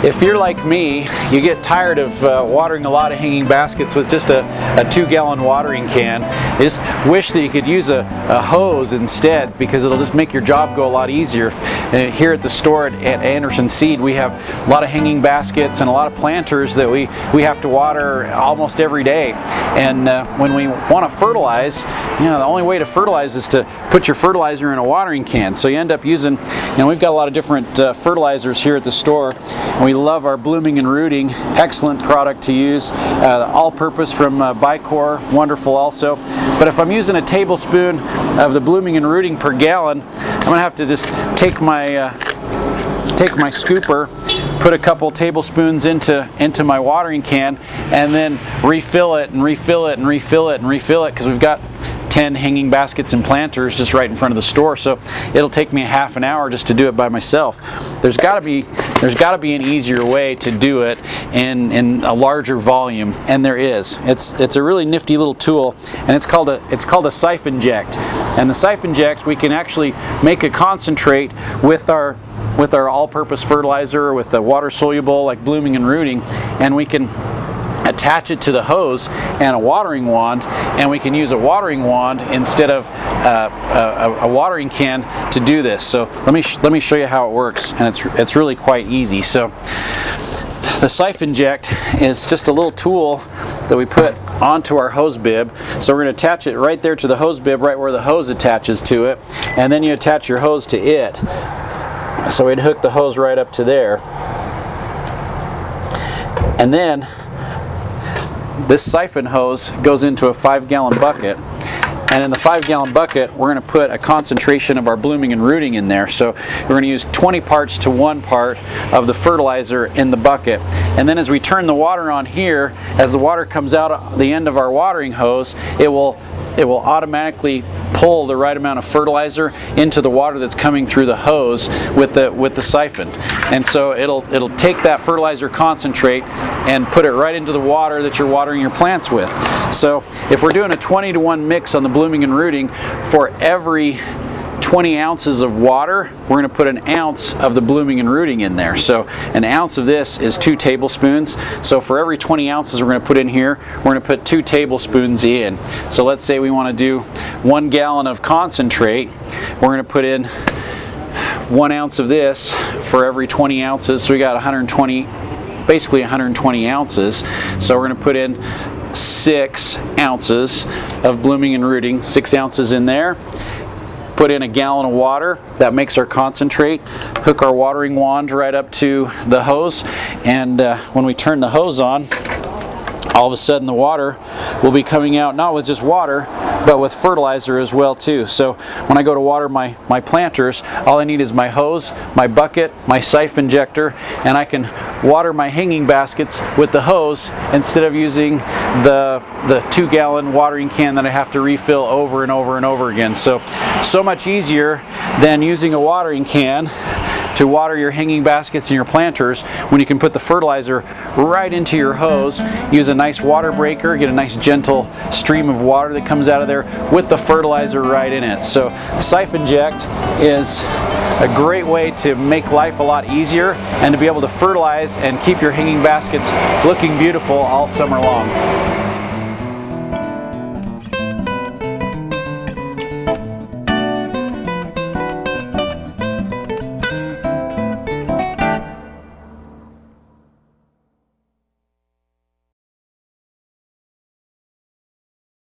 If you're like me, you get tired of watering a lot of hanging baskets with just a 2-gallon watering can. You just wish that you could use a hose instead, because it'll just make your job go a lot easier. Here at the store at Anderson Seed, we have a lot of hanging baskets and a lot of planters that we have to water almost every day. And when we want to fertilize, the only way to fertilize is to put your fertilizer in a watering can. So you end up using, we've got a lot of different fertilizers here at the store. We love our Blooming and Rooting, excellent product to use. All-purpose from Bicor, wonderful also. But if I'm using a tablespoon of the Blooming and Rooting per gallon, I'm going to have to just take my scooper, put a couple tablespoons into my watering can, and then refill it and refill it and refill it and refill it, because we've got 10 hanging baskets and planters just right in front of the store. So it'll take me a half an hour just to do it by myself. There's got to be an easier way to do it in a larger volume, and there is. It's a really nifty little tool, and it's called a siphon inject. And the siphon inject, we can actually make a concentrate with our all-purpose fertilizer, or with the water soluble like Blooming and Rooting, and we can attach it to the hose and a watering wand, and we can use a watering wand instead of a watering can to do this. So let me show you how it works, and it's really quite easy. So the siphon inject is just a little tool that we put onto our hose bib. So we're going to attach it right there to the hose bib, right where the hose attaches to it, and then you attach your hose to it. So we'd hook the hose right up to there, and then this siphon hose goes into a 5-gallon bucket, and in the 5-gallon bucket we're going to put a concentration of our Blooming and Rooting in there. So we're going to use 20 parts to 1 part of the fertilizer in the bucket, and then as we turn the water on here, as the water comes out the end of our watering hose, it will automatically pull the right amount of fertilizer into the water that's coming through the hose with the siphon. And so it'll take that fertilizer concentrate and put it right into the water that you're watering your plants with. So if we're doing a 20-to-1 mix on the Blooming and Rooting, for every 20 ounces of water, we're going to put an ounce of the Blooming and Rooting in there. So an ounce of this is 2 tablespoons. So for every 20 ounces we're going to put in here, we're going to put 2 tablespoons in. So let's say we want to do 1 gallon of concentrate. We're going to put in 1 ounce of this for every 20 ounces. So we got basically 120 ounces. So we're going to put in 6 ounces of Blooming and Rooting, 6 ounces in there. Put in a gallon of water, that makes our concentrate. Hook our watering wand right up to the hose, and when we turn the hose on, all of a sudden the water will be coming out not with just water, but with fertilizer as well too. So when I go to water my planters, all I need is my hose, my bucket, my siphon injector, and I can water my hanging baskets with the hose instead of using the 2-gallon watering can that I have to refill over and over and over again. So much easier than using a watering can to water your hanging baskets and your planters, when you can put the fertilizer right into your hose, use a nice water breaker, get a nice gentle stream of water that comes out of there with the fertilizer right in it. So siphon inject is a great way to make life a lot easier, and to be able to fertilize and keep your hanging baskets looking beautiful all summer long.